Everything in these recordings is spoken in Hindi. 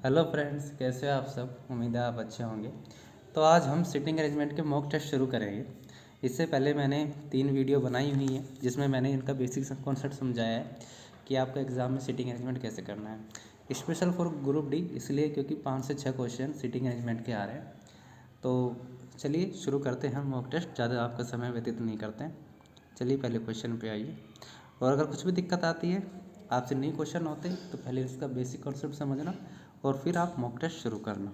हेलो फ्रेंड्स, कैसे हो आप सब। उम्मीद है आप अच्छे होंगे। तो आज हम सिटिंग अरेंजमेंट के मॉक टेस्ट शुरू करेंगे। इससे पहले मैंने 3 वीडियो बनाई हुई हैं जिसमें मैंने इनका बेसिक कॉन्सेप्ट समझाया है कि आपका एग्ज़ाम में सिटिंग अरेंजमेंट कैसे करना है। स्पेशल फॉर ग्रुप डी इसलिए क्योंकि 5 से 6 क्वेश्चन सिटिंग अरेंजमेंट के आ रहे हैं। तो चलिए शुरू करते हैं हम मॉक टेस्ट, ज़्यादा आपका समय व्यतीत नहीं करते हैं। चलिए पहले क्वेश्चन पे आइए। और अगर कुछ भी दिक्कत आती है, आपसे नहीं क्वेश्चन होते, तो पहले इसका बेसिक कॉन्सेप्ट समझना और फिर आप मॉक टेस्ट शुरू करना।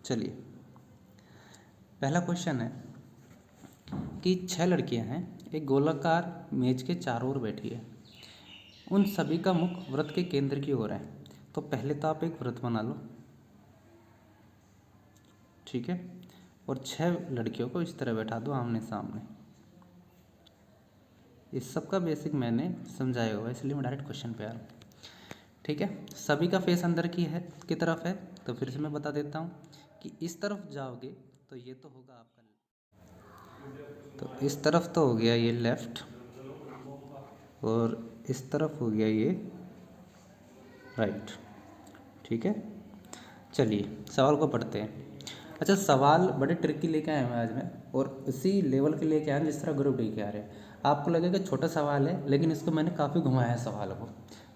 चलिए, पहला क्वेश्चन है कि 6 लड़कियां हैं, एक गोलाकार मेज के चारों ओर बैठी है। उन सभी का मुख वृत्त के केंद्र की ओर है। तो पहले तो आप एक वृत्त बना लो, ठीक है, और 6 लड़कियों को इस तरह बैठा दो आमने सामने। इस सब का बेसिक मैंने समझाया हुआ है, इसलिए मैं डायरेक्ट क्वेश्चन पे आ रहा हूँ। ठीक है, सभी का फेस अंदर की तरफ है। तो फिर से मैं बता देता हूँ कि इस तरफ जाओगे तो ये तो होगा आपका, तो इस तरफ तो हो गया ये लेफ्ट, और इस तरफ हो गया ये राइट। ठीक है, चलिए सवाल को पढ़ते हैं। अच्छा, सवाल बड़े ट्रिकी लेके आए हैं आज मैं, और उसी लेवल के लेके आए हैं जिस तरह ग्रुप डी के आ रहे हैं। आपको लगेगा छोटा सवाल है, लेकिन इसको मैंने काफ़ी घुमाया है सवाल को।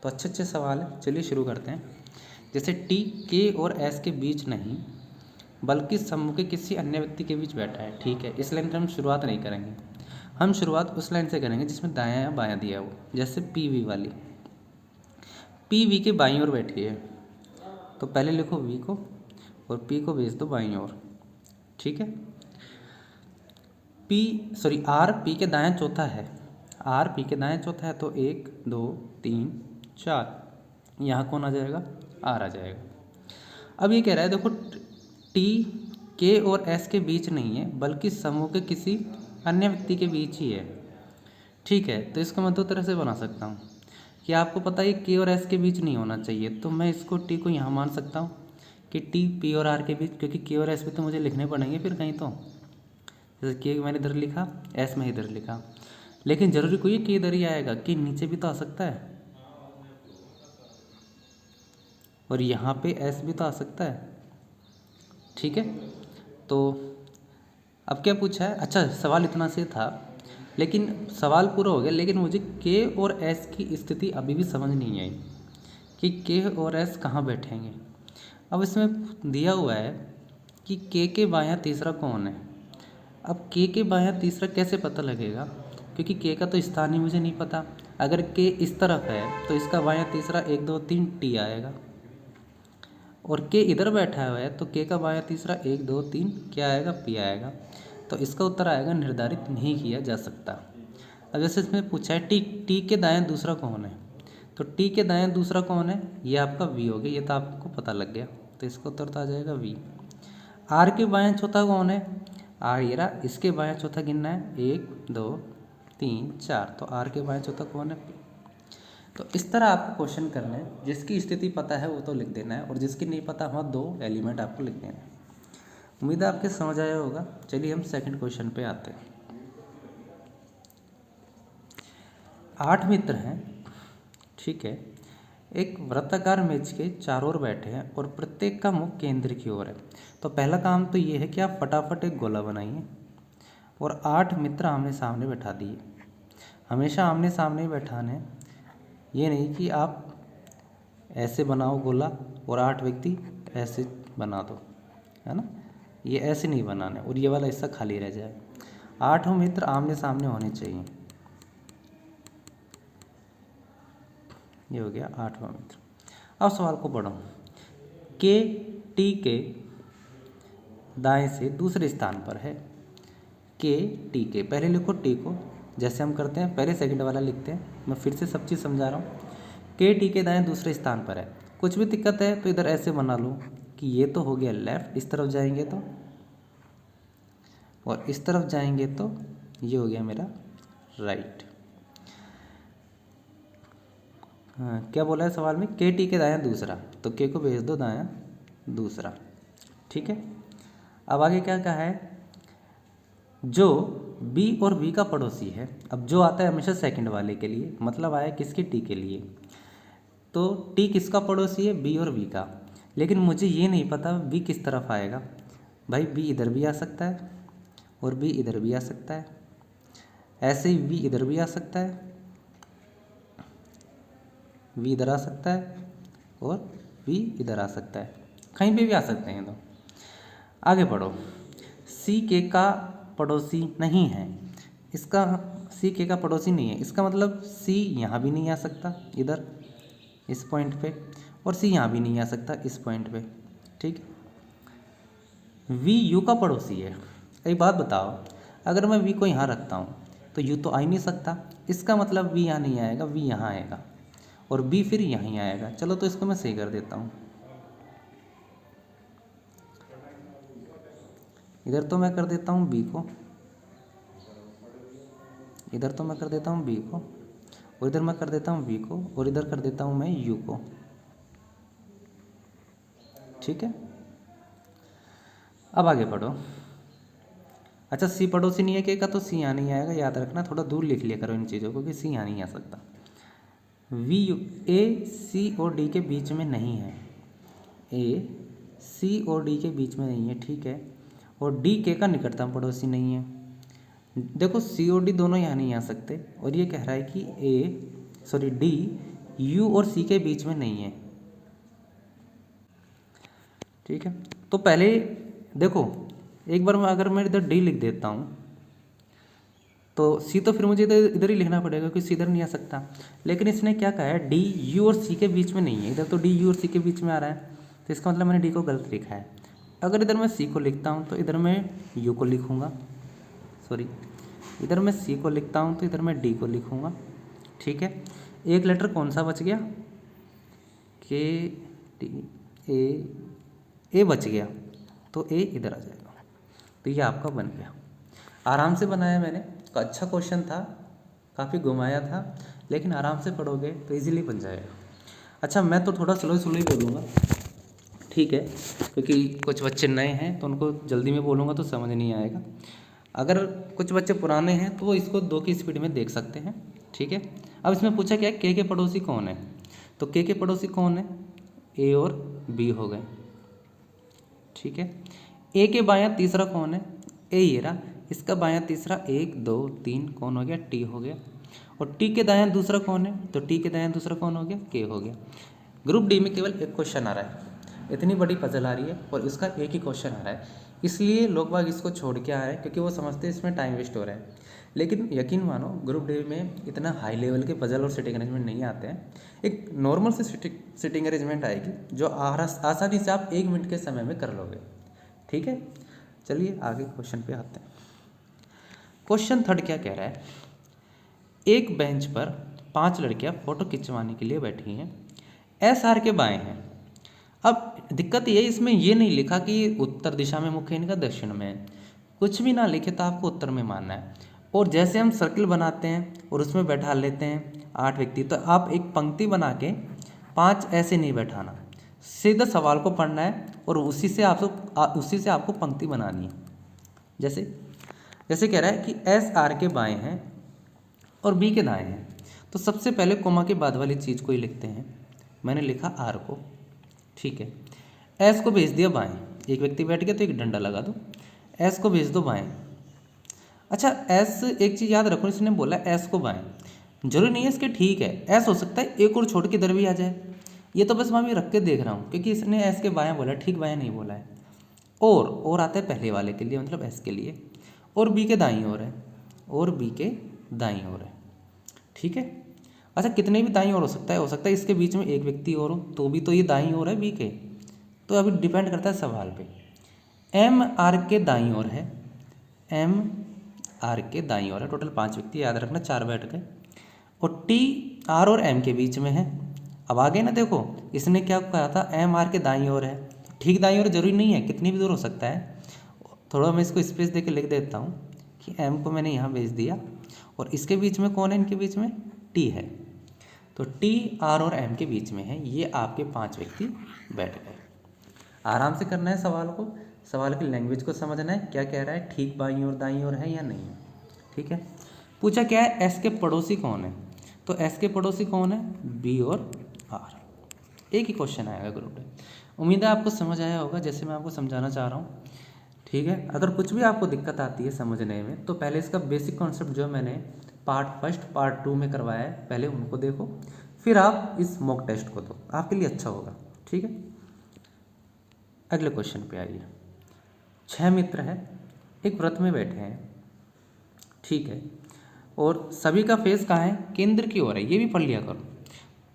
तो अच्छे सवाल है, चलिए शुरू करते हैं। जैसे टी के और एस के बीच नहीं बल्कि समूह के किसी अन्य व्यक्ति के बीच बैठा है। ठीक है, इस लाइन से हम शुरुआत नहीं करेंगे, हम शुरुआत उस लाइन से करेंगे जिसमें दायां या बायां दिया हो। जैसे पी वी वाली, पी वी के बाईं ओर बैठी है, तो पहले लिखो वी को और पी को भेज दो बाईं ओर। ठीक है, आर पी के दायां चौथा है, आर पी के दायां चौथा है, तो 1 2 3 4, यहाँ कौन आ जाएगा, आर आ जाएगा। अब ये कह रहा है, देखो टी के और एस के बीच नहीं है बल्कि समूह के किसी अन्य व्यक्ति के बीच ही है। ठीक है, तो इसको मैं 2 तरह से बना सकता हूँ कि आपको पता है के और एस के बीच नहीं होना चाहिए, तो मैं इसको टी को यहाँ मान सकता हूँ कि टी पी और आर के बीच, क्योंकि के और एस भी तो मुझे लिखने पड़ेंगे फिर कहीं तो। जैसे के मैंने इधर लिखा, एस में इधर लिखा, लेकिन ज़रूरी कोई है कि इधर ही आएगा, कि नीचे भी तो आ सकता है, और यहाँ पे एस भी तो आ सकता है। ठीक है, तो अब क्या पूछा है। अच्छा, सवाल इतना से था, लेकिन सवाल पूरा हो गया, लेकिन मुझे के और एस की स्थिति अभी भी समझ नहीं आई कि के और एस कहाँ बैठेंगे। अब इसमें दिया हुआ है कि के बायां तीसरा कौन है। अब के बायां तीसरा कैसे पता लगेगा, क्योंकि के का तो स्थान ही मुझे नहीं पता। अगर के इस तरफ है तो इसका बायां तीसरा 1 2 3 टी आएगा, और के इधर बैठा हुआ है तो के का बायां तीसरा 1 2 3 क्या आएगा, पी आएगा। तो इसका उत्तर आएगा निर्धारित नहीं किया जा सकता। अब जैसे इसमें पूछा है टी के दायां दूसरा कौन है, तो टी के दायां दूसरा कौन है, ये आपका वी हो गया, ये तो आपको पता लग गया, तो इसका उत्तर तो आ जाएगा वी। आर के बायां चौथा कौन है, आर ये रहा, इसके बायां चौथा गिनना है 1 2 3 4, तो आर के बायां चौथा कौन है, पी। तो इस तरह आपको क्वेश्चन करना है, जिसकी स्थिति पता है वो तो लिख देना है, और जिसकी नहीं पता वहाँ 2 एलिमेंट आपको लिख देना है। उम्मीद है आपके समझ आया होगा। चलिए हम सेकंड क्वेश्चन पे आते हैं। 8 मित्र हैं, ठीक है, एक वृत्ताकार मेज के चारों ओर बैठे हैं और प्रत्येक का मुख केंद्र की ओर है। तो पहला काम तो ये है कि आप फटाफट एक गोला बनाइए और 8 मित्र आमने सामने बैठा दिए। हमेशा आमने सामने ही बैठाने, ये नहीं कि आप ऐसे बनाओ गोला और 8 व्यक्ति ऐसे बना दो, है ना, ये ऐसे नहीं बनाने और ये वाला हिस्सा खाली रह जाए। 8 मित्र आमने सामने होने चाहिए। ये हो गया 8वां मित्र। अब सवाल को पढ़ो। के टी के दाएं से दूसरे स्थान पर है। के टी के, पहले लिखो टी को, जैसे हम करते हैं पहले सेकंड वाला लिखते हैं, मैं फिर से सब चीज़ समझा रहा हूँ। के टी के दाएं दूसरे स्थान पर है, कुछ भी दिक्कत है तो इधर ऐसे बना लो कि ये तो हो गया लेफ्ट, इस तरफ जाएंगे तो, और इस तरफ जाएंगे तो ये हो गया मेरा राइट। हाँ, क्या बोला है सवाल में, के टी के दायां दूसरा, तो के को भेज दो दायां दूसरा। ठीक है, अब आगे क्या कहा है, जो बी और बी का पड़ोसी है। अब जो आता है हमेशा सेकंड वाले के लिए, मतलब आया किसके, टी के लिए। तो टी किसका पड़ोसी है, बी और बी का। लेकिन मुझे ये नहीं पता बी किस तरफ आएगा। भाई बी इधर भी आ सकता है और बी इधर भी आ सकता है, ऐसे ही बी इधर भी आ सकता है, बी इधर आ सकता है और बी इधर आ सकता है, कहीं पे भी आ सकते हैं। तो आगे पढ़ो। सी के का पड़ोसी नहीं है, इसका सी के का पड़ोसी नहीं है, इसका मतलब सी यहाँ भी नहीं आ सकता इधर इस पॉइंट पे, और सी यहाँ भी नहीं आ सकता इस पॉइंट पे, ठीक। वी यू का पड़ोसी है। एक बात बताओ, अगर मैं वी को यहाँ रखता हूँ तो यू तो आ ही नहीं सकता, इसका मतलब वी यहाँ नहीं आएगा, वी यहाँ आएगा और बी फिर यहीं आएगा। चलो तो इसको मैं सही कर देता हूँ। इधर तो मैं कर देता हूँ बी को, इधर तो मैं कर देता हूँ बी को, और इधर मैं कर देता हूँ वी को, और इधर कर देता हूँ मैं यू को, ठीक है। अब आगे पढ़ो। अच्छा सी पड़ोसी नहीं है के का, तो सी यहाँ नहीं आएगा, याद रखना, थोड़ा दूर लिख लिया करो इन चीज़ों को कि सी यहाँ नहीं आ सकता। वी यू ए सी और डी के बीच में नहीं है, ए सी और डी के बीच में नहीं है, ठीक है। और डी के का निकटतम पड़ोसी नहीं है। देखो सी और डी दोनों यहाँ नहीं आ सकते, और ये कह रहा है कि डी यू और सी के बीच में नहीं है, ठीक है। तो पहले देखो, एक बार मैं अगर मैं इधर डी लिख देता हूँ तो सी तो फिर मुझे इधर इधर ही लिखना पड़ेगा क्योंकि सी इधर नहीं आ सकता। लेकिन इसने क्या कहा है, डी यू और सी के बीच में नहीं है, इधर तो डी यू और सी के बीच में आ रहा है, तो इसका मतलब मैंने डी को गलत लिखा है। अगर इधर मैं सी को लिखता हूँ तो इधर मैं यू को लिखूँगा, इधर मैं सी को लिखता हूँ तो इधर मैं डी को लिखूँगा, ठीक है। एक लेटर कौन सा बच गया, के डी ए बच गया, तो ए इधर आ जाएगा। तो ये आपका बन गया, आराम से बनाया मैंने, अच्छा क्वेश्चन था, काफ़ी घुमाया था, लेकिन आराम से पढ़ोगे तो इजीली बन जाएगा। अच्छा मैं तो थोड़ा स्लो ही बोलूँगा, ठीक है, क्योंकि कुछ बच्चे नए हैं तो उनको जल्दी में बोलूँगा तो समझ नहीं आएगा। अगर कुछ बच्चे पुराने हैं तो वो इसको 2 की स्पीड में देख सकते हैं, ठीक है। अब इसमें पूछा क्या है, के पड़ोसी कौन है, तो के पड़ोसी कौन है, ए और बी हो गए, ठीक है। ए के बायां तीसरा कौन है, ए ये रहा, इसका बायां तीसरा 1 2 3 कौन हो गया, टी हो गया। और टी के दायां दूसरा कौन है, तो टी के दायां दूसरा कौन हो गया, के हो गया। ग्रुप डी में केवल एक क्वेश्चन आ रहा है, इतनी बड़ी पजल आ रही है और इसका एक ही क्वेश्चन आ रहा है, इसलिए लोग बाग इसको छोड़ के आ रहे हैं क्योंकि वो समझते हैं इसमें टाइम वेस्ट हो रहा है। लेकिन यकीन मानो ग्रुप डी में इतना हाई लेवल के पजल और सिटिंग अरेंजमेंट नहीं आते हैं, एक नॉर्मल से सिटिंग अरेंजमेंट आएगी जो आसानी से आप 1 मिनट के समय में कर लोगे, ठीक है। चलिए आगे क्वेश्चन पे आते हैं। क्वेश्चन 3 क्या कह रहा है, एक बेंच पर 5 लड़कियां फोटो खिंचवाने के लिए बैठी हैं, एस आर के बाएं हैं। अब दिक्कत ये इसमें ये नहीं लिखा कि उत्तर दिशा में मुख है इनका, दक्षिण में है, कुछ भी ना लिखे तो आपको उत्तर में मानना है। और जैसे हम सर्कल बनाते हैं और उसमें बैठा लेते हैं 8 व्यक्ति, तो आप एक पंक्ति बना के 5 ऐसे नहीं बैठाना, सीधा सवाल को पढ़ना है और उसी से आपको पंक्ति बनानी है। जैसे कह रहा है कि एस आर के बाएं हैं और बी के दाएं हैं, तो सबसे पहले कोमा के बाद वाली चीज़ को ही लिखते हैं। मैंने लिखा आर को, ठीक है। एस को भेज दिया बाएं, एक व्यक्ति बैठ गया तो एक डंडा लगा दो, एस को भेज दो बाएं। अच्छा एस, एक चीज़ याद रखो, इसने बोला एस को बाएं, जरूरी नहीं है इसके, ठीक है, एस हो सकता है एक और छोड़ के इधर भी आ जाए, ये तो बस मैं अभी रख के देख रहा हूँ क्योंकि इसने एस के बाएं बोला, ठीक बाएं नहीं बोला है। और आता है पहले वाले के लिए, मतलब एस के लिए, और बी के दाईं ओर है, और बी के दाईं ओर है, ठीक है। अच्छा कितने भी दाईं ओर हो सकता है इसके बीच में एक व्यक्ति और हो तो भी तो ये दाईं ओर है बी के, तो अभी डिपेंड करता है सवाल पे। एम आर के दाईं ओर है, एम आर के दाईं ओर है, टोटल 5 व्यक्ति, याद रखना 4 बैठ गए, और टी आर और एम के बीच में है। अब आगे ना देखो, इसने क्या कहा था, एम आर के दाईं ओर है, ठीक दाईं ओर जरूरी नहीं है, कितनी भी दूर हो सकता है। थोड़ा मैं इसको स्पेस दे के लिख देता हूँ कि एम को मैंने यहाँ भेज दिया, और इसके बीच में कौन है, इनके बीच में टी है, तो टी आर और एम के बीच में है, ये आपके 5 व्यक्ति बैठ गए। आराम से करना है सवाल को, सवाल की लैंग्वेज को समझना है, क्या कह रहा है, ठीक बाईं ओर दाईं ओर है या नहीं है, ठीक है। पूछा क्या है, एस के पड़ोसी कौन है, तो एस के पड़ोसी कौन है, बी और आर, एक ही क्वेश्चन आएगा ग्रुप में। उम्मीद है आपको समझ आया होगा जैसे मैं आपको समझाना चाह रहा हूँ। ठीक है, अगर कुछ भी आपको दिक्कत आती है समझने में तो पहले इसका बेसिक कॉन्सेप्ट जो मैंने पार्ट फर्स्ट पार्ट 2 में करवाया है पहले उनको देखो, फिर आप इस मॉक टेस्ट को दो, आपके लिए अच्छा होगा। ठीक है, अगले क्वेश्चन पे आइए। 6 मित्र हैं, एक व्रत में बैठे हैं, ठीक है, और सभी का फेस कहाँ है, केंद्र की ओर है, ये भी पढ़ लिया करो।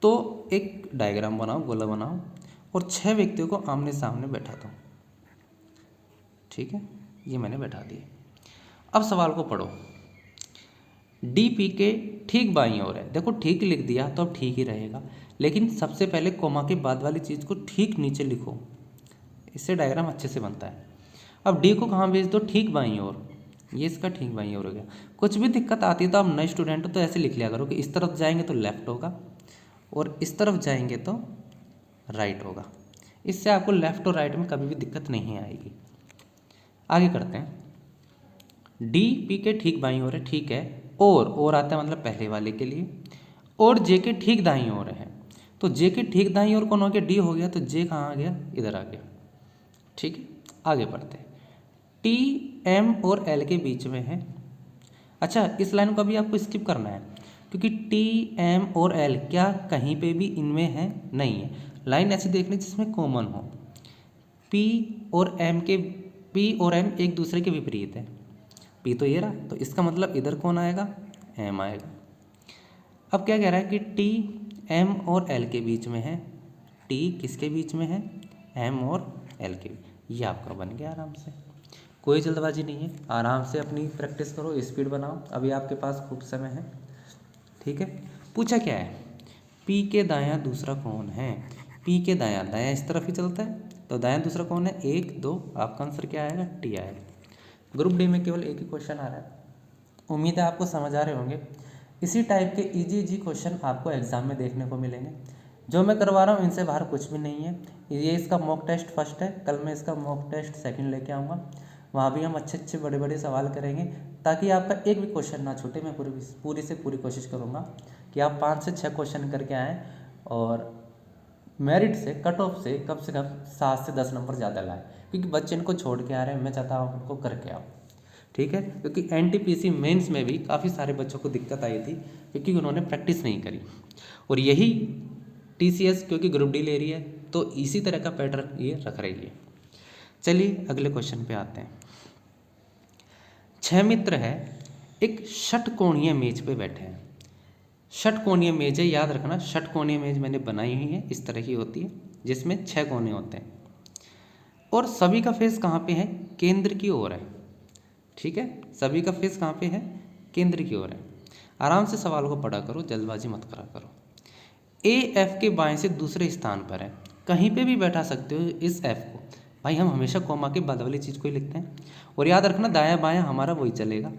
तो एक डायग्राम बनाओ, गोला बनाओ और 6 व्यक्तियों को आमने सामने बैठा दो। ठीक है, ये मैंने बैठा दिया। अब सवाल को पढ़ो। डी पी के ठीक बाईं ओर है, देखो ठीक लिख दिया तो अब ठीक ही रहेगा, लेकिन सबसे पहले कोमा के बाद वाली चीज़ को ठीक नीचे लिखो, इससे डायग्राम अच्छे से बनता है। अब डी को कहाँ भेज दो, ठीक बाईं ओर, ये इसका ठीक बाईं ओर हो गया। कुछ भी दिक्कत आती है तो आप नए स्टूडेंट हो तो ऐसे लिख लिया करो कि इस तरफ जाएंगे तो लेफ्ट होगा और इस तरफ जाएंगे तो राइट होगा, इससे आपको लेफ्ट और राइट में कभी भी दिक्कत नहीं आएगी। आगे करते हैं। डी पी के ठीक बाईं ओर है, ठीक है, और आता है मतलब पहले वाले के लिए, और जे के ठीक दाईं ओर है, तो जे के ठीक दाईं ओर कौन हो गया, डी हो गया, तो जे कहाँ आ गया, इधर आ गया। ठीक है, आगे बढ़ते हैं। टी एम और एल के बीच में है। अच्छा, इस लाइन को अभी आपको स्किप करना है क्योंकि टी एम और एल क्या कहीं पे भी इनमें है नहीं है, लाइन ऐसी देख ली जिसमें कॉमन हो। पी और एम एक दूसरे के विपरीत है, पी तो ये रहा, तो इसका मतलब इधर कौन आएगा, एम आएगा। अब क्या कह रहा है कि टी एम और एल के बीच में है, टी किसके बीच में है, एम और एल के, ये आपका बन गया आराम से, कोई जल्दबाजी नहीं है, आराम से अपनी प्रैक्टिस करो, स्पीड बनाओ, अभी आपके पास खूब समय है। ठीक है, पूछा क्या है, पी के दायां दूसरा कौन है, पी के दायां, दायां इस तरफ ही चलता है, तो दायां दूसरा कौन है, 1 2, आपका आंसर क्या आएगा, टी आएगा। ग्रुप डी में केवल एक ही क्वेश्चन आ रहा है, उम्मीद है आपको समझ आ रहे होंगे। इसी टाइप के इजी क्वेश्चन आपको एग्जाम में देखने को मिलेंगे। जो मैं करवा रहा हूँ इनसे बाहर कुछ भी नहीं है। ये इसका मॉक टेस्ट फर्स्ट है, कल मैं इसका मॉक टेस्ट सेकंड लेके आऊँगा, वहाँ भी हम अच्छे बड़े बड़े सवाल करेंगे ताकि आपका एक भी क्वेश्चन ना छूटे। मैं पूरी से पूरी कोशिश करूँगा कि आप 5 से 6 क्वेश्चन करके आएँ और मेरिट से कट ऑफ से कम 7 से 10 नंबर ज़्यादा लाए, क्योंकि बच्चे इनको छोड़ के आ रहे हैं, मैं चाहता हूँ उनको करके आओ। ठीक है, क्योंकि एनटीपीसी मेंस में भी काफ़ी सारे बच्चों को दिक्कत आई थी क्योंकि उन्होंने प्रैक्टिस नहीं करी, और यही टीसीएस क्योंकि ग्रुप डी ले रही है तो इसी तरह का पैटर्न ये रख रही है। चलिए अगले क्वेश्चन पे आते हैं। 6 मित्र है, एक षटकोणीय मेज पे बैठे हैं। षटकोणीय मेज है, याद रखना, षटकोणीय मेज मैंने बनाई हुई है, इस तरह की होती है जिसमें 6 कोने होते हैं, और सभी का फेस कहाँ पे है, केंद्र की ओर है। ठीक है, सभी का फेस कहाँ पे है, केंद्र की ओर है। आराम से सवाल को पढ़ा करो, जल्दबाजी मत करा करो। ए एफ के बाएं से दूसरे स्थान पर है, कहीं पे भी बैठा सकते हो इस एफ को, भाई हम हमेशा कॉमा के बाद वाली चीज़ को ही लिखते हैं, और याद रखना दायां बायां हमारा वही चलेगा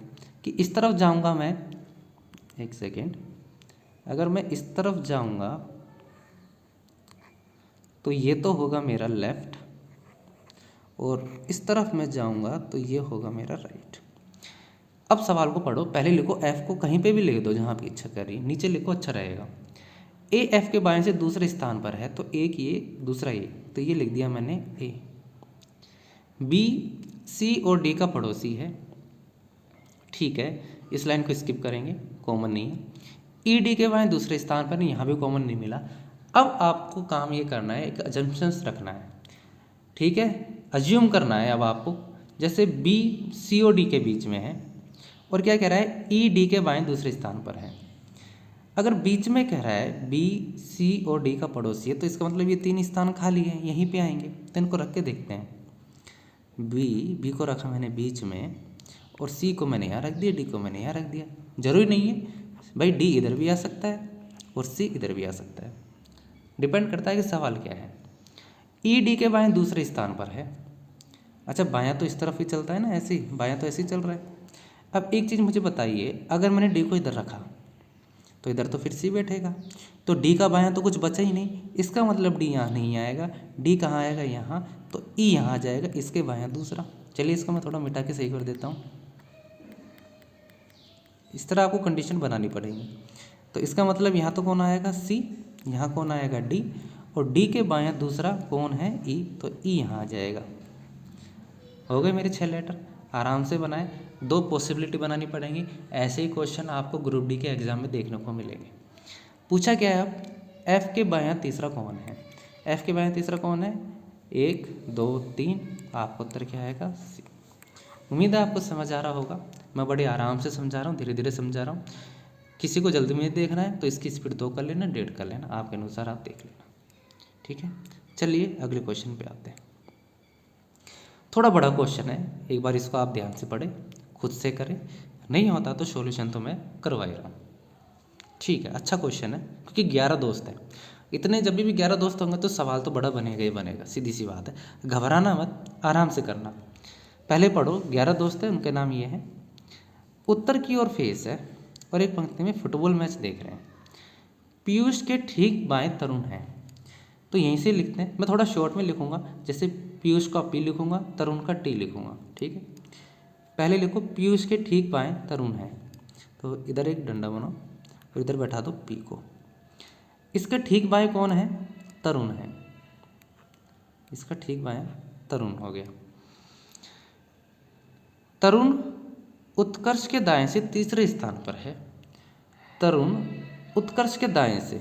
कि इस तरफ जाऊंगा मैं, एक सेकेंड, अगर मैं इस तरफ जाऊंगा तो ये तो होगा मेरा लेफ्ट, और इस तरफ मैं जाऊंगा तो ये होगा मेरा राइट। अब सवाल को पढ़ो, पहले लिखो एफ को, कहीं पे भी लिख दो जहाँ आपकी इच्छा कर रही है, नीचे लिखो, अच्छा रहेगा। ए एफ के बाएं से दूसरे स्थान पर है, तो एक ये दूसरा ये, तो ये लिख दिया मैंने ए। बी सी और डी का पड़ोसी है, ठीक है, इस लाइन को स्किप करेंगे, कॉमन नहीं है। ई डी के बाएं दूसरे स्थान पर, यहाँ भी कॉमन नहीं मिला। अब आपको काम ये करना है, एक अजम्पशंस रखना है, ठीक है, अज्यूम करना है अब आपको, जैसे बी सी और डी के बीच में है और क्या कह रहा है, ई डी के बाएं दूसरे स्थान पर है। अगर बीच में कह रहा है बी सी और डी का पड़ोसी है, तो इसका मतलब ये 3 स्थान खाली है, यहीं पे आएंगे, तो इनको रख के देखते हैं। बी को रखा मैंने बीच में, और सी को मैंने यहाँ रख दिया, डी को मैंने यहाँ रख दिया। जरूरी नहीं है भाई डी इधर भी आ सकता है और सी इधर भी आ सकता है, डिपेंड करता है कि सवाल क्या है। ई डी के बाएं दूसरे स्थान पर है, अच्छा बायां तो इस तरफ ही चलता है ना, ऐसे ही बायां तो ऐसे ही चल रहा है। अब एक चीज़ मुझे बताइए, अगर मैंने डी को इधर रखा तो इधर तो फिर सी बैठेगा, तो डी का बायां तो कुछ बचा ही नहीं, इसका मतलब डी यहाँ नहीं आएगा, डी कहाँ आएगा, यहाँ, तो ई यहाँ आ जाएगा, इसके बायां दूसरा। चलिए इसको मैं थोड़ा मिटा के सही कर देता हूँ, इस तरह आपको कंडीशन बनानी पड़ेगी। तो इसका मतलब यहाँ तो कौन आएगा, सी, यहाँ कौन आएगा, डी, और डी के बायां दूसरा कौन है, ई, तो ई यहाँ आ जाएगा। हो गए मेरे 6 लेटर, आराम से बनाए। 2 पॉसिबिलिटी बनानी पड़ेंगी। ऐसे ही क्वेश्चन आपको ग्रुप डी के एग्जाम में देखने को मिलेंगे। पूछा क्या है अब, एफ के बायां तीसरा कौन है, एफ के बायां तीसरा कौन है, 1 2 3, आपका उत्तर क्या आएगा, सी। उम्मीद है आपको समझ आ रहा होगा। मैं बड़े आराम से समझा रहा हूँ, धीरे धीरे समझा रहा हूँ। किसी को जल्दी में देखना है तो इसकी स्पीड 2 कर लेना, 1.5 कर लेना, आपके अनुसार आप देख लेना। ठीक है, चलिए अगले क्वेश्चन पे आते हैं। थोड़ा बड़ा क्वेश्चन है, एक बार इसको आप ध्यान से पढ़ें, खुद से करें, नहीं होता तो सॉल्यूशन तो मैं करवा ही रहा हूँ। ठीक है, अच्छा क्वेश्चन है, क्योंकि 11 दोस्त हैं। इतने जब भी 11 दोस्त होंगे तो सवाल तो बड़ा बनेगा ही बनेगा, सीधी सी बात है। घबराना मत, आराम से करना। पहले पढ़ो, 11 दोस्त हैं, उनके नाम ये हैं। उत्तर की ओर फेस है और एक पंक्ति में फुटबॉल मैच देख रहे हैं। पीयूष के ठीक बाएं तरुण है, तो यहीं से लिखते हैं। मैं थोड़ा शॉर्ट में लिखूंगा, जैसे पीयूष का पी लिखूंगा, तरुण का टी लिखूंगा। ठीक है, पहले लिखो पीयूष के ठीक बाएं तरुण है, तो इधर एक डंडा बनाओ और इधर बैठा दो पी को। इसके ठीक बाएं कौन है, तरुण है, इसका ठीक बाएं तरुण हो गया। तरुण उत्कर्ष के दाएं से तीसरे स्थान पर है, तरुण उत्कर्ष के दाएं से,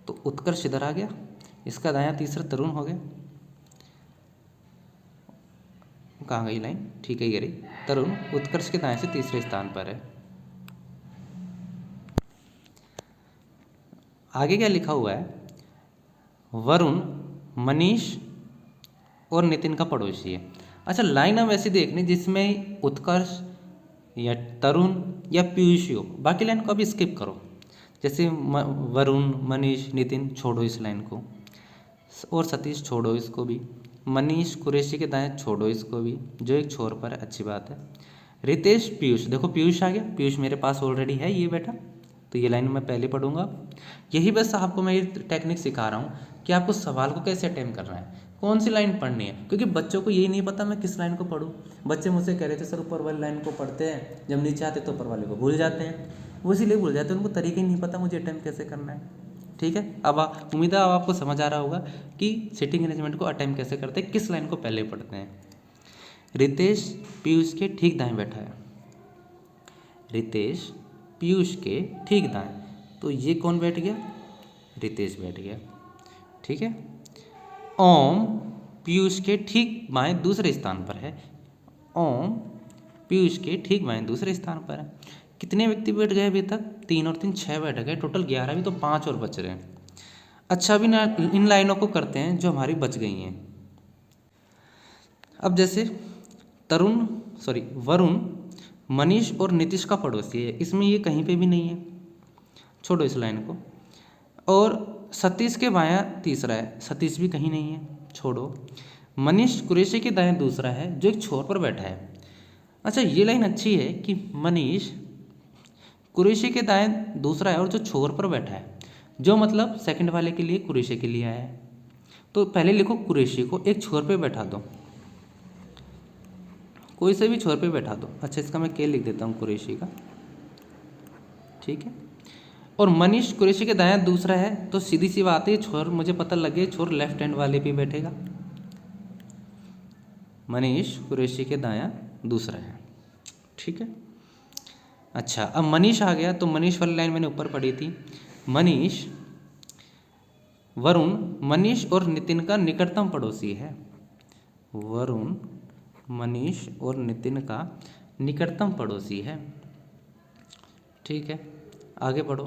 तो उत्कर्ष इधर आ गया, इसका दायां तीसरा तरुण हो गया। कहाँ गई लाइन, ठीक है ये रही, तरुण उत्कर्ष के दाएं से तीसरे स्थान पर है। आगे क्या लिखा हुआ है, वरुण मनीष और नितिन का पड़ोसी है। अच्छा, लाइन हम ऐसी देखनी जिसमें उत्कर्ष या तरुण या पीयूष हो, बाकी लाइन को अभी स्किप करो। जैसे वरुण मनीष नितिन छोड़ो इस लाइन को, और सतीश छोड़ो इसको भी, मनीष कुरैशी के दाएं छोड़ो इसको भी, जो एक छोर पर है, अच्छी बात है। रितेश पीयूष, देखो पीयूष आ गया, पीयूष मेरे पास ऑलरेडी है ये बेटा, तो ये लाइन मैं पहले पढ़ूंगा। यही बस आपको मैं ये टेक्निक सिखा रहा हूँ कि आपको सवाल को कैसे अटेम्प्ट करना है, कौन सी लाइन पढ़नी है, क्योंकि बच्चों को यही नहीं पता मैं किस लाइन को पढ़ूँ। बच्चे मुझसे कह रहे थे सर ऊपर वाली लाइन को पढ़ते हैं, जब नीचे आते तो ऊपर वाले को भूल जाते हैं, वो इसीलिए भूल जाते हैं, उनको तरीके ही नहीं पता मुझे अटेम्प्ट कैसे करना है। ठीक है, अब उम्मीद है अब आपको समझ आ रहा होगा कि सिटिंग अरेंजमेंट को अटेम्प्ट कैसे करते हैं, किस लाइन को पहले पढ़ते हैं। रितेश पीयूष के ठीक दाएं बैठा है, रितेश पीयूष के ठीक दाएं, तो ये कौन बैठ गया, रितेश बैठ गया। ठीक है, ओम पीयूष के ठीक बाएं दूसरे स्थान पर है, ओम पीयूष के ठीक बाएं दूसरे स्थान पर है। कितने व्यक्ति बैठ गए अभी तक, 3 और 3 6 बैठ गए, टोटल 11, भी तो 5 और बच रहे हैं। अच्छा, अभी ना इन लाइनों को करते हैं जो हमारी बच गई हैं। अब जैसे वरुण मनीष और नीतीश का पड़ोसी है, इसमें ये कहीं पे भी नहीं है, छोड़ो इस लाइन को। और सतीश के बायां तीसरा है, सतीश भी कहीं नहीं है, छोड़ो। मनीष कुरैशी के दाएं दूसरा है, जो एक छोर पर बैठा है। अच्छा, ये लाइन अच्छी है कि मनीष कुरैशी के दाएं दूसरा है और जो छोर पर बैठा है, जो मतलब सेकंड वाले के लिए कुरैशी के लिए आया है। तो पहले लिखो कुरैशी को एक छोर पे बैठा दो, कोई से भी छोर पे बैठा दो। अच्छा, इसका मैं के लिख देता हूँ कुरैशी का। ठीक है, और मनीष कुरैशी के दायां दूसरा है, तो सीधी सी बात है, छोर मुझे पता लगे छोर लेफ्ट हैंड वाले पे बैठेगा। मनीष कुरैशी के दायां दूसरा है। ठीक है, अच्छा अब मनीष आ गया, तो मनीष वाली लाइन मैंने ऊपर पढ़ी थी। मनीष वरुण मनीष और नितिन का निकटतम पड़ोसी है, वरुण मनीष और नितिन का निकटतम पड़ोसी है। ठीक है, आगे बढ़ो।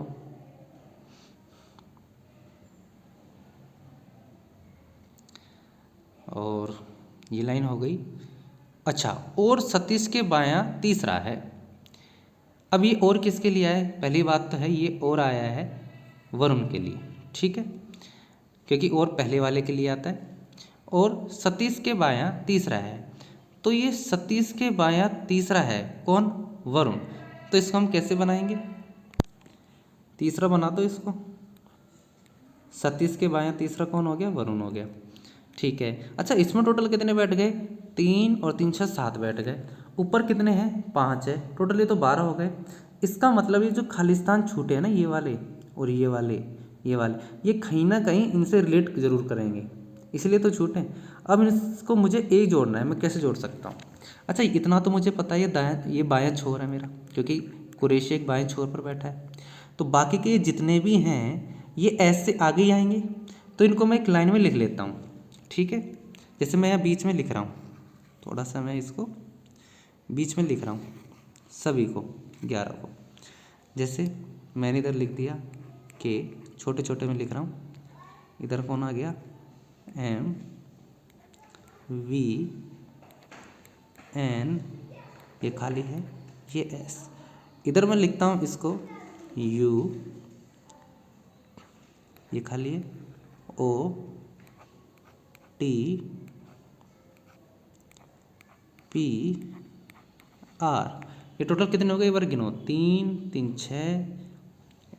और ये लाइन हो गई। अच्छा, और सतीश के बायां तीसरा है। अब ये और किसके लिए आया है, पहली बात तो है ये और आया है वरुण के लिए। ठीक है, क्योंकि और पहले वाले के लिए आता है, और सतीश के बायां तीसरा है, तो ये सतीश के बायां तीसरा है कौन, वरुण। तो इसको हम कैसे बनाएंगे, तीसरा बना दो इसको, सतीश के बायां तीसरा कौन हो गया, वरुण हो गया। ठीक है, अच्छा इसमें टोटल कितने बैठ गए, 3 और 3 6 7 बैठ गए। ऊपर कितने हैं, 5 है, टोटल ये तो 12 हो गए। इसका मतलब ये जो खालिस्तान छूटे हैं ना, ये वाले और ये वाले, ये वाले, ये कहीं ना कहीं इनसे रिलेट ज़रूर करेंगे, इसलिए तो छूटे। अब इसको मुझे एक जोड़ना है, मैं कैसे जोड़ सकता हूँ? अच्छा, इतना तो मुझे पता है, ये बायां छोर है मेरा, क्योंकि कुरैशी एक बाएं छोर पर बैठा है। तो बाकी के जितने भी हैं ये ऐसे आगे ही आएंगे, तो इनको मैं एक लाइन में लिख लेता हूँ, ठीक है। जैसे मैं यहाँ बीच में लिख रहा हूँ, थोड़ा सा मैं इसको बीच में लिख रहा हूँ सभी को, 11 को। जैसे मैंने इधर लिख दिया के, छोटे छोटे में लिख रहा हूँ, इधर कौन आ गया, एम वी एन, ये खाली है, ये एस। इधर मैं लिखता हूँ इसको यू, ये खाली है, ओ टी पी आर। ये टोटल कितने हो गए, एक बार गिनो, 3 3 6,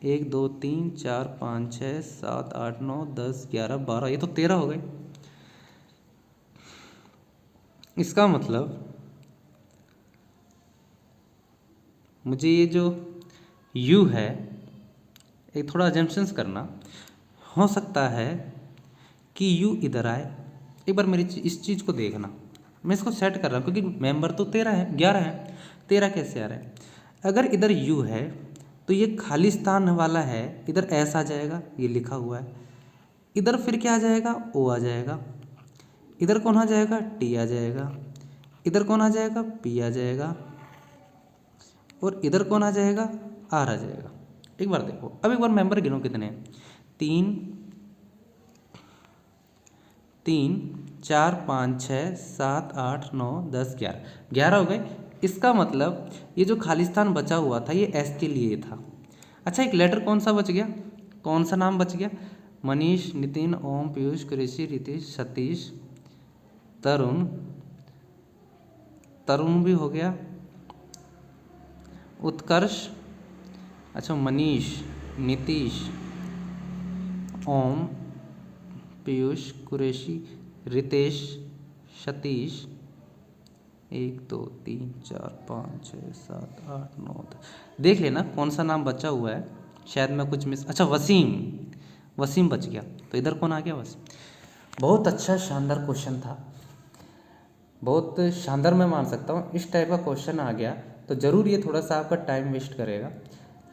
1 2 3 4 5 6 7 8 9 10 11 12, ये तो 13 हो गए। इसका मतलब मुझे ये जो U है, एक थोड़ा अजम्पशंस करना, हो सकता है कि U इधर आए। एक बार मेरी इस चीज़ को देखना, मैं इसको सेट कर रहा हूँ, क्योंकि मेंबर तो 13 है, 11 है, 13 कैसे आ रहा है? अगर इधर U है तो ये खाली स्थान वाला है, इधर S आ जाएगा, ये लिखा हुआ है। इधर फिर क्या आ जाएगा, O आ जाएगा। इधर कौन आ जाएगा, T आ जाएगा। इधर कौन आ जाएगा, P आ जाएगा। और इधर कौन आ जाएगा, R आ जाएगा। एक बार देखो, अब एक बार मेंबर गिनो कितने हैं, 3 3 4 5 6 7 8 9 10 11, 11 हो गए। इसका मतलब ये जो खालिस्तान बचा हुआ था ये एस के लिए था। अच्छा, एक लेटर कौन सा बच गया, कौन सा नाम बच गया, मनीष, नितिन, ओम, पीयूष, कृषि, रितेश, सतीश, तरुण, तरुण भी हो गया, उत्कर्ष, अच्छा मनीष, नीतीश, ओम, पीयूष, कुरैशी, रितेश, सतीश, 1 2 3 4 5 6 7 8 9 10। देख लेना कौन सा नाम बचा हुआ है, शायद मैं कुछ मिस, अच्छा वसीम, वसीम बच गया, तो इधर कौन आ गया, वसीम। बहुत अच्छा शानदार क्वेश्चन था, बहुत शानदार मैं मान सकता हूँ। इस टाइप का क्वेश्चन आ गया तो ज़रूर ये थोड़ा सा आपका टाइम वेस्ट करेगा,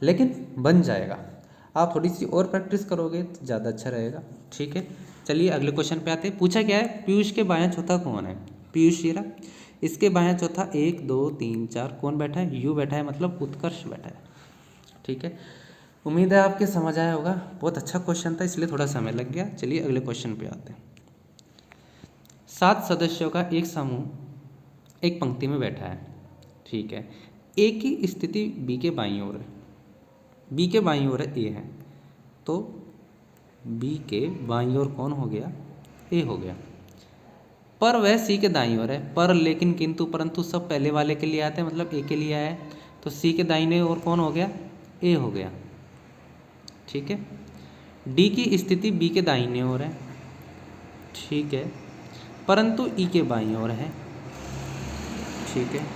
लेकिन बन जाएगा। आप थोड़ी सी और प्रैक्टिस करोगे तो ज़्यादा अच्छा रहेगा, ठीक है। चलिए अगले क्वेश्चन पे आते हैं। पूछा क्या है, पीयूष के बायां चौथा कौन है, पीयूष ये रहा, इसके बायां चौथा 1 2 3 4 कौन बैठा है, यू बैठा है, मतलब उत्कर्ष बैठा है, ठीक है। उम्मीद है आपके समझ आया होगा, बहुत अच्छा क्वेश्चन था इसलिए थोड़ा समय लग गया। चलिए अगले क्वेश्चन पे आते हैं। 7 सदस्यों का एक समूह एक पंक्ति में बैठा है, ठीक है। ए की स्थिति बी के बाईं ओर है, बी के बाईं ओर है ए है, तो बी के बाईं ओर कौन हो गया, ए हो गया। पर वह सी के दाईं ओर है, पर लेकिन किंतु परंतु सब पहले वाले के लिए आते हैं, मतलब ए के लिए आया है, तो सी के दाहिने ओर कौन हो गया, ए हो गया, ठीक है। डी की स्थिति बी के दाहिने ओर है, ठीक है, परंतु ई के बाईं ओर है, ठीक है।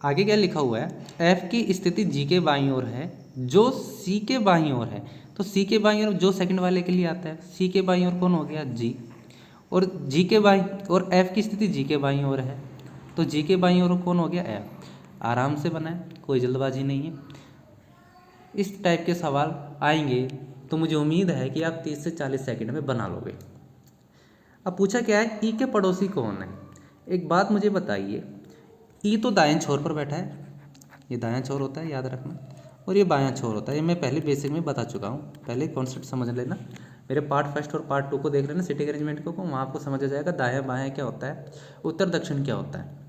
आगे क्या लिखा हुआ है, एफ की स्थिति जी के बाईं ओर है जो सी के बाईं ओर है, तो सी के बाईं ओर जो सेकंड वाले के लिए आता है, सी के बाईं ओर कौन हो गया, जी, और जी के बाईं, और एफ की स्थिति जी के बाईं ओर है, तो जी के बाईं ओर कौन हो गया, एफ। आराम से बनाए, कोई जल्दबाजी नहीं है। इस टाइप के सवाल आएंगे तो मुझे उम्मीद है कि आप 30 से 40 सेकंड में बना लोगे। अब पूछा क्या है, ई के पड़ोसी कौन है। एक बात मुझे बताइए, ई तो दाएं छोर पर बैठा है, ये दायां छोर होता है याद रखना, और ये बायां छोर होता है, ये मैं पहले बेसिक में बता चुका हूँ, पहले कॉन्सेप्ट समझ लेना। मेरे पार्ट फर्स्ट और पार्ट 2 को देख लेना, सिटिंग अरेंजमेंट को, वहाँ आपको समझ आ जाएगा दायां बायां क्या होता है, उत्तर दक्षिण क्या होता है।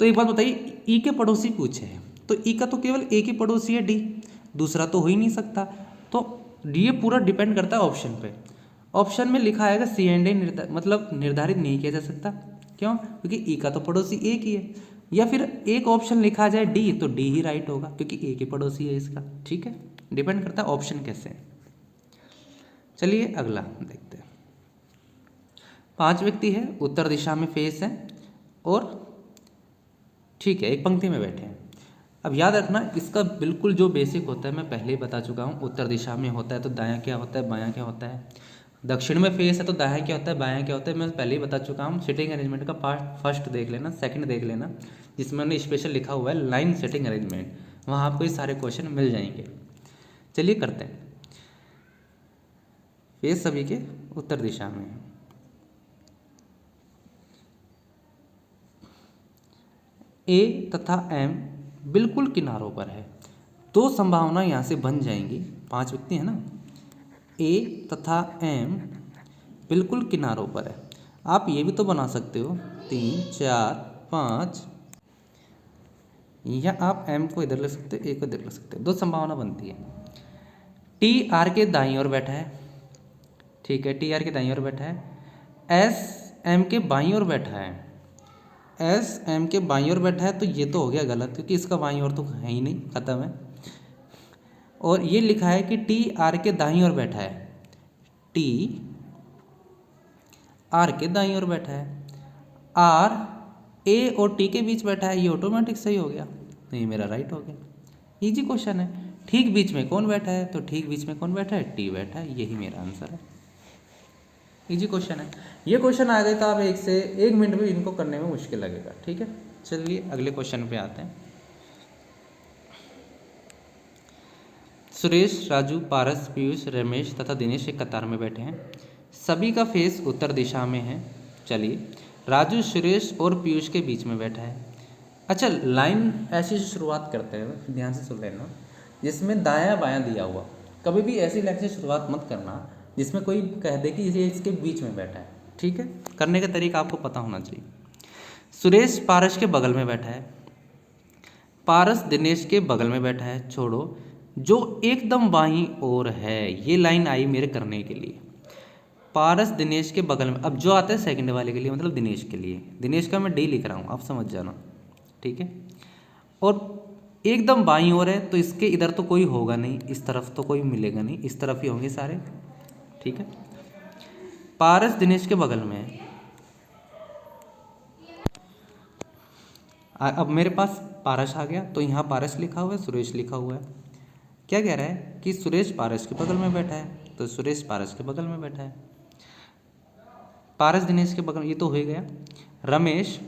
तो एक बात बताइए, ई के पड़ोसी पूछे हैं, तो ई का तो केवल एक ही पड़ोसी है, डी, दूसरा तो हो ही नहीं सकता, तो डी पूरा डिपेंड करता है ऑप्शन पे। ऑप्शन में लिखा आएगा सी एंड ए, मतलब निर्धारित नहीं किया जा सकता, क्यों, क्योंकि ई का तो पड़ोसी एक ही है। या फिर एक ऑप्शन लिखा जाए डी, तो डी ही राइट होगा क्योंकि ए के पड़ोसी है इसका, ठीक है। डिपेंड करता है ऑप्शन कैसे है। चलिए अगला देखते हैं। 5 व्यक्ति है, उत्तर दिशा में फेस है, और ठीक है एक पंक्ति में बैठे हैं। अब याद रखना, इसका बिल्कुल जो बेसिक होता है मैं पहले ही बता चुका हूँ। उत्तर दिशा में होता है तो दायां क्या होता है, बायां क्या होता है। दक्षिण में फेस है तो दायां क्या होता है, बायां क्या होता है, मैं पहले ही बता चुका हूँ। सिटिंग अरेंजमेंट का पार्ट फर्स्ट देख लेना, सेकंड देख लेना, जिसमें हमने स्पेशल लिखा हुआ है लाइन सेटिंग अरेंजमेंट, वहाँ आपको ये सारे क्वेश्चन मिल जाएंगे। चलिए करते हैं। फेस सभी के उत्तर दिशा में है। ए तथा एम बिल्कुल किनारों पर है। दो संभावना यहाँ से बन जाएंगी, 5 व्यक्ति है ना, ए तथा एम बिल्कुल किनारों पर है। आप ये भी तो बना सकते हो 3 4 5, या आप एम को इधर ले सकते हो, ए को इधर ले सकते हो। दो संभावना बनती है। टी आर के दाईं ओर बैठा है, ठीक है, टी आर के दाईं ओर बैठा है। एस एम के बाईं ओर बैठा है, एस एम के बाईं ओर बैठा है, तो ये तो हो गया गलत, क्योंकि इसका बाईं ओर तो है ही नहीं, खत्म है। और ये लिखा है कि टी आर के दाईं ओर बैठा है, टी आर के दाईं ओर बैठा है। आर ए और टी के बीच बैठा है, ये ऑटोमेटिक सही हो गया, तो ये मेरा राइट हो गया। इजी क्वेश्चन है। ठीक बीच में कौन बैठा है, तो ठीक बीच में कौन बैठा है, टी बैठा है, यही मेरा आंसर है। इजी क्वेश्चन है। ये क्वेश्चन आ गए तो आप 1 से 1 मिनट में इनको करने में मुश्किल लगेगा, ठीक है। चलिए अगले क्वेश्चन पे आते हैं। सुरेश, राजू, पारस, पीयूष, रमेश तथा दिनेश एक कतार में बैठे हैं। सभी का फेस उत्तर दिशा में है। चलिए, राजू सुरेश और पीयूष के बीच में बैठा है। अच्छा, लाइन ऐसी शुरुआत करते हैं, ध्यान से सुन लेना, जिसमें दायां बायां दिया हुआ। कभी भी ऐसी लाइन से शुरुआत मत करना जिसमें कोई कह दे कि ये इसके बीच में बैठा है, ठीक है। करने का तरीका आपको पता होना चाहिए। सुरेश पारस के बगल में बैठा है, पारस दिनेश के बगल में बैठा है। छोड़ो, जो एकदम बाईं ओर है, ये लाइन आई मेरे करने के लिए। पारस दिनेश के बगल में, अब जो आता है सेकंड वाले के लिए, मतलब दिनेश के लिए, दिनेश का मैं डी लिख रहा हूँ, आप समझ जाना, ठीक है। और एकदम बाईं ओर है तो इसके इधर तो कोई होगा नहीं, इस तरफ तो कोई मिलेगा नहीं, इस तरफ ही होंगे सारे, ठीक है। पारस दिनेश के बगल में है। अब मेरे पास पारस आ गया, तो यहाँ पारस लिखा हुआ है, सुरेश लिखा हुआ है। क्या कह रहा है कि सुरेश पारस के बगल में बैठा है, तो सुरेश पारस के बगल में बैठा है। पारस दिनेश के बगल, ये तो हो ही गया। रमेश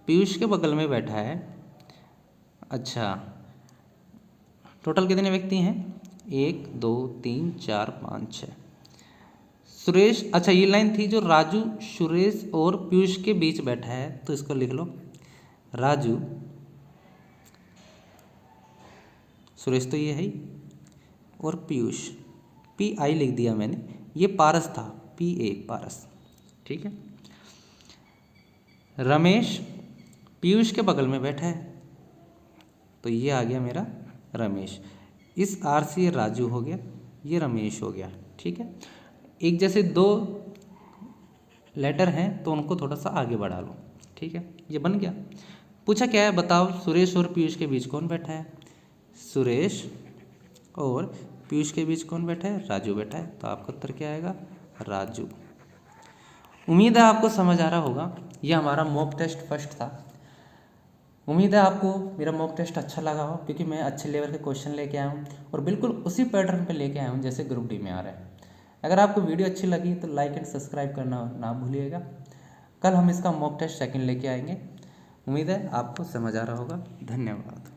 पीयूष के बगल में बैठा है। अच्छा, टोटल कितने व्यक्ति हैं, 1 2 3 4 5 6। सुरेश, अच्छा ये लाइन थी जो राजू सुरेश और पीयूष के बीच बैठा है, तो इसको लिख लो, राजू सुरेश तो ये है ही, और पीयूष, पी आई लिख दिया मैंने, ये पारस था, पी ए पारस, ठीक है। रमेश पीयूष के बगल में बैठा है, तो ये आ गया मेरा रमेश। इस आर से ये राजू हो गया, ये रमेश हो गया, ठीक है। एक जैसे 2 लेटर हैं तो उनको थोड़ा सा आगे बढ़ा लो, ठीक है। ये बन गया। पूछा क्या है, बताओ सुरेश और पीयूष के बीच कौन बैठा है, सुरेश और पीयूष के बीच कौन बैठा है, राजू बैठा है, तो आपका उत्तर क्या आएगा, राजू। उम्मीद है आपको समझ आ रहा होगा। यह हमारा मॉक टेस्ट फर्स्ट था। उम्मीद है आपको मेरा मॉक टेस्ट अच्छा लगा हो, क्योंकि मैं अच्छे लेवल के क्वेश्चन लेके आया हूँ और बिल्कुल उसी पैटर्न पे लेके आया हूँ जैसे ग्रुप डी में आ रहा है। अगर आपको वीडियो अच्छी लगी तो लाइक एंड सब्सक्राइब करना ना भूलिएगा। कल हम इसका मॉक टेस्ट सेकंड लेके आएंगे। उम्मीद है आपको समझ आ रहा होगा। धन्यवाद।